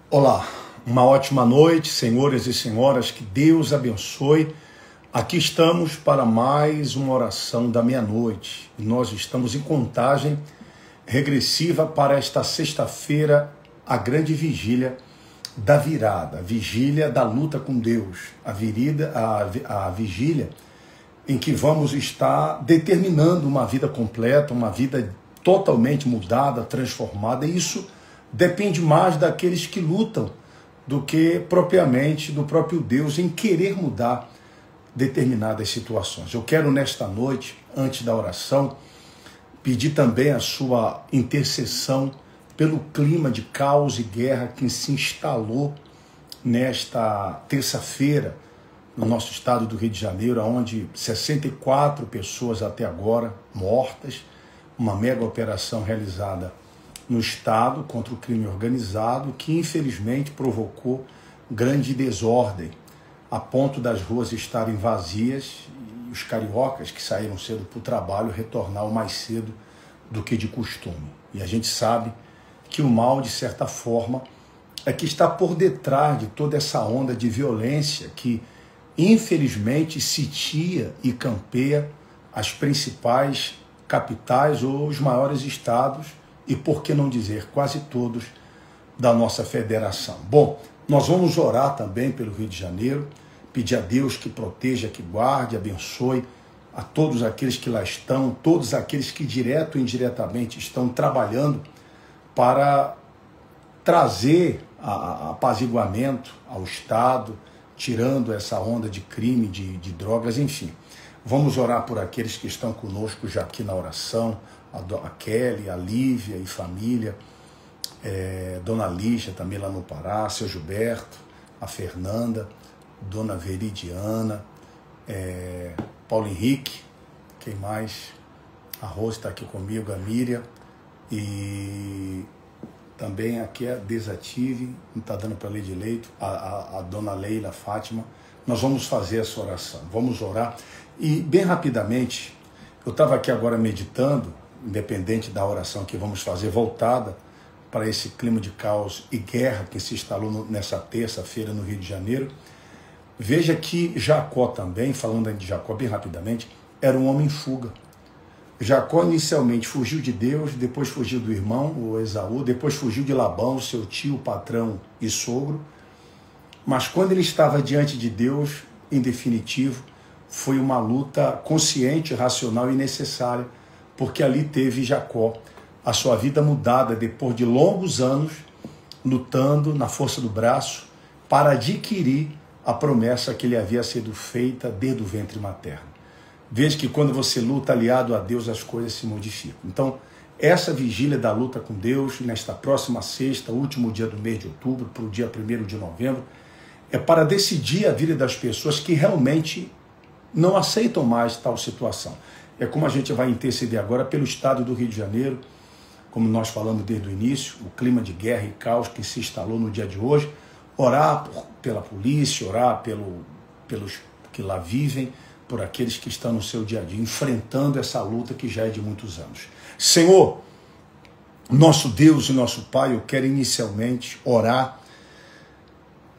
Olá, uma ótima noite, senhores e senhoras, que Deus abençoe. Aqui estamos para mais uma oração da meia-noite. Nós estamos em contagem regressiva para esta sexta-feira, a grande vigília da virada, a vigília da luta com Deus, a vigília em que vamos estar determinando uma vida completa, uma vida totalmente mudada, transformada, e isso depende mais daqueles que lutam do que propriamente do próprio Deus em querer mudar determinadas situações. Eu quero nesta noite, antes da oração, pedir também a sua intercessão pelo clima de caos e guerra que se instalou nesta terça-feira no nosso estado do Rio de Janeiro, onde 64 pessoas até agora mortas, uma mega operação realizada no estado contra o crime organizado, que infelizmente provocou grande desordem, a ponto das ruas estarem vazias e os cariocas que saíram cedo para o trabalho retornar mais cedo do que de costume. E a gente sabe que o mal, de certa forma, é que está por detrás de toda essa onda de violência que, infelizmente, sitia e campeia as principais capitais ou os maiores estados e, por que não dizer, quase todos da nossa federação. Bom, nós vamos orar também pelo Rio de Janeiro, pedir a Deus que proteja, que guarde, abençoe a todos aqueles que lá estão, todos aqueles que direto ou indiretamente estão trabalhando para trazer apaziguamento ao Estado, tirando essa onda de crime, de drogas, enfim. Vamos orar por aqueles que estão conosco já aqui na oração, a Kelly, a Lívia e família, Dona Lígia também lá no Pará, seu Gilberto, a Fernanda, Dona Veridiana, Paulo Henrique, quem mais? A Rose está aqui comigo, a Miriam, e também aqui a Desative, não está dando para ler direito, a Dona Leila, Fátima. Nós vamos fazer essa oração, vamos orar. E bem rapidamente, eu estava aqui agora meditando, independente da oração que vamos fazer, voltada para esse clima de caos e guerra que se instalou nessa terça-feira no Rio de Janeiro. Veja que Jacó também, falando de Jacó bem rapidamente, era um homem em fuga. Jacó inicialmente fugiu de Deus, depois fugiu do irmão, o Esaú, depois fugiu de Labão, seu tio, patrão e sogro. Mas quando ele estava diante de Deus, em definitivo, foi uma luta consciente, racional e necessária, porque ali teve Jacó a sua vida mudada depois de longos anos lutando na força do braço para adquirir a promessa que lhe havia sido feita desde o ventre materno. Veja que quando você luta aliado a Deus, as coisas se modificam. Então, essa vigília da luta com Deus, nesta próxima sexta, último dia do mês de outubro, para o dia 1º de novembro, é para decidir a vida das pessoas que realmente não aceitam mais tal situação. É como a gente vai interceder agora pelo estado do Rio de Janeiro, como nós falamos desde o início, o clima de guerra e caos que se instalou no dia de hoje, orar pela polícia, orar pelos que lá vivem, por aqueles que estão no seu dia a dia, enfrentando essa luta que já é de muitos anos. Senhor, nosso Deus e nosso Pai, eu quero inicialmente orar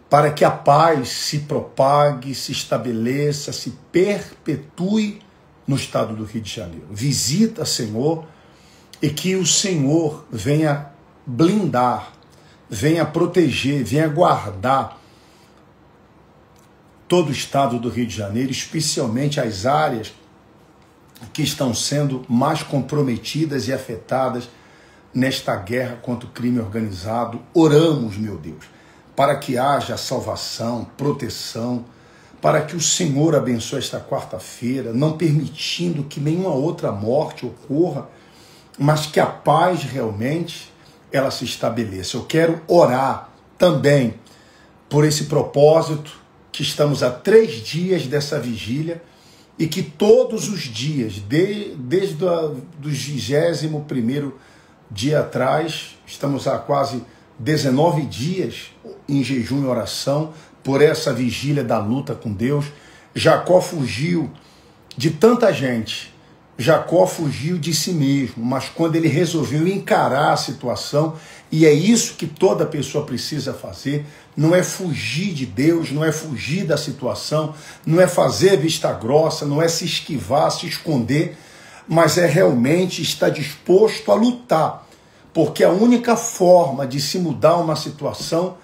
para que a paz se propague, se estabeleça, se perpetue no estado do Rio de Janeiro. Visita, Senhor, e que o Senhor venha blindar, venha proteger, venha guardar todo o estado do Rio de Janeiro, especialmente as áreas que estão sendo mais comprometidas e afetadas nesta guerra contra o crime organizado. Oramos, meu Deus, para que haja salvação, proteção, para que o Senhor abençoe esta quarta-feira, não permitindo que nenhuma outra morte ocorra, mas que a paz realmente ela se estabeleça. Eu quero orar também por esse propósito, que estamos a 3 dias dessa vigília e que todos os dias, desde o 21º dia atrás, estamos há quase 19 dias em jejum e oração por essa vigília da luta com Deus. Jacó fugiu de tanta gente Jacó fugiu de si mesmo, mas quando ele resolveu encarar a situação, e é isso que toda pessoa precisa fazer, não é fugir de Deus, não é fugir da situação, não é fazer vista grossa, não é se esquivar, se esconder, mas é realmente estar disposto a lutar, porque a única forma de se mudar uma situação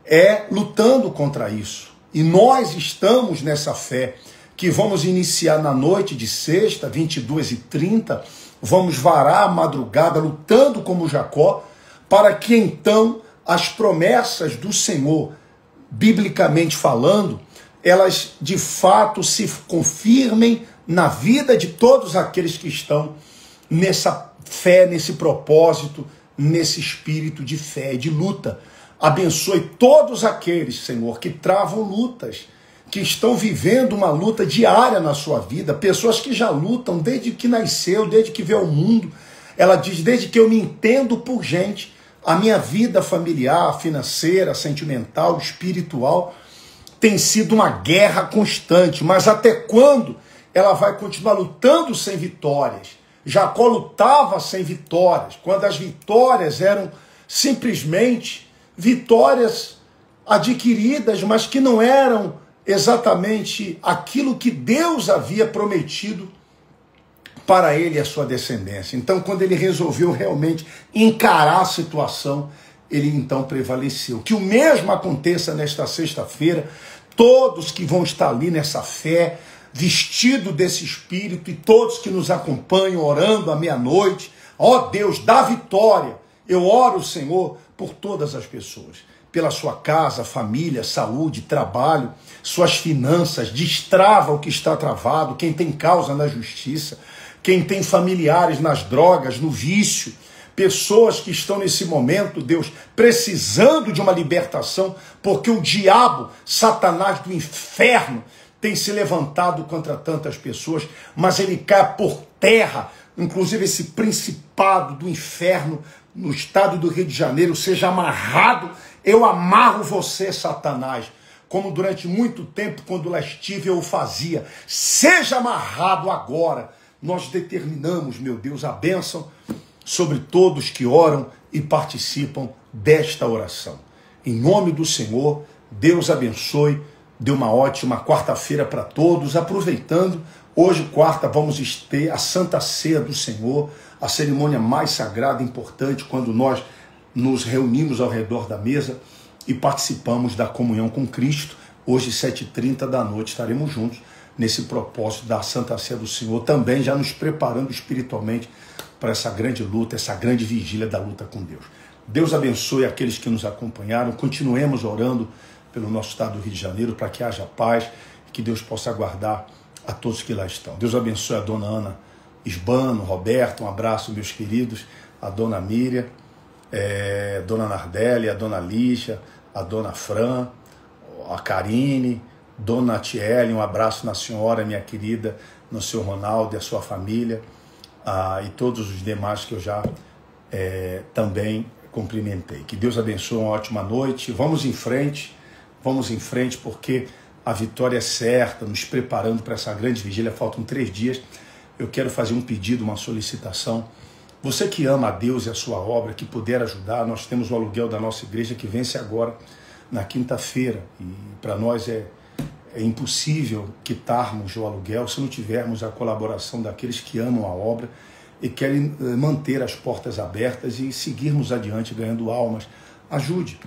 é lutando contra isso. E nós estamos nessa fé, que vamos iniciar na noite de sexta, 22h30, vamos varar a madrugada lutando como Jacó, para que então as promessas do Senhor, biblicamente falando, elas de fato se confirmem na vida de todos aqueles que estão nessa fé, nesse propósito, nesse espírito de fé e de luta. Abençoe todos aqueles, Senhor, que travam lutas, que estão vivendo uma luta diária na sua vida, pessoas que já lutam desde que nasceu, desde que veio ao mundo. Ela diz, desde que eu me entendo por gente, a minha vida familiar, financeira, sentimental, espiritual, tem sido uma guerra constante, mas até quando ela vai continuar lutando sem vitórias? Jacó lutava sem vitórias, quando as vitórias eram simplesmente vitórias adquiridas, mas que não eram exatamente aquilo que Deus havia prometido para ele e a sua descendência. Então, quando ele resolveu realmente encarar a situação, ele então prevaleceu. Que o mesmo aconteça nesta sexta-feira, todos que vão estar ali nessa fé, vestido desse espírito, e todos que nos acompanham orando à meia-noite, ó Deus, dá vitória. Eu oro, Senhor, por todas as pessoas, pela sua casa, família, saúde, trabalho, suas finanças, destrava o que está travado, quem tem causa na justiça, quem tem familiares nas drogas, no vício, pessoas que estão nesse momento, Deus, precisando de uma libertação, porque o diabo, Satanás do inferno, tem se levantado contra tantas pessoas, mas ele cai por terra, inclusive esse principado do inferno no estado do Rio de Janeiro, seja amarrado. Eu amarro você, Satanás, como durante muito tempo, quando lá estive, eu o fazia. Seja amarrado agora. Nós determinamos, meu Deus, a bênção sobre todos que oram e participam desta oração. Em nome do Senhor, Deus abençoe. Dê uma ótima quarta-feira para todos. Aproveitando, hoje, quarta, vamos ter a Santa Ceia do Senhor, a cerimônia mais sagrada e importante, quando nós nos reunimos ao redor da mesa e participamos da comunhão com Cristo. Hoje, 7h30 da noite, estaremos juntos nesse propósito da Santa Ceia do Senhor, também já nos preparando espiritualmente para essa grande luta, essa grande vigília da luta com Deus. Deus abençoe aqueles que nos acompanharam. Continuemos orando pelo nosso estado do Rio de Janeiro, para que haja paz e que Deus possa guardar a todos que lá estão. Deus abençoe a dona Ana Isbano, Roberto, um abraço, meus queridos, a dona Miriam, dona Nardelli, a dona Lígia, a dona Fran, a Karine, dona Tiele, um abraço na senhora, minha querida, no seu Ronaldo e a sua família, e todos os demais que eu já também cumprimentei. Que Deus abençoe, uma ótima noite. Vamos em frente, porque a vitória é certa, nos preparando para essa grande vigília. Faltam 3 dias. Eu quero fazer um pedido, uma solicitação. Você que ama a Deus e a sua obra, que puder ajudar, nós temos o aluguel da nossa igreja que vence agora na quinta-feira. E para nós é impossível quitarmos o aluguel se não tivermos a colaboração daqueles que amam a obra e querem manter as portas abertas e seguirmos adiante ganhando almas. Ajude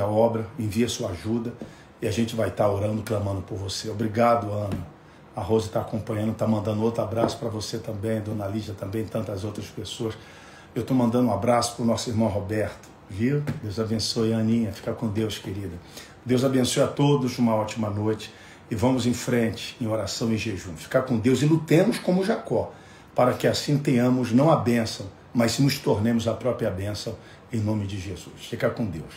a obra, envie a sua ajuda e a gente vai estar orando, clamando por você. Obrigado, Ana. A Rose está acompanhando, está mandando outro abraço para você também, Dona Lígia também, tantas outras pessoas. Eu estou mandando um abraço para o nosso irmão Roberto, viu? Deus abençoe a Aninha, fica com Deus, querida. Deus abençoe a todos, uma ótima noite e vamos em frente, em oração e jejum. Ficar com Deus e lutemos como Jacó, para que assim tenhamos não a bênção, mas nos tornemos a própria bênção, em nome de Jesus. Fica com Deus.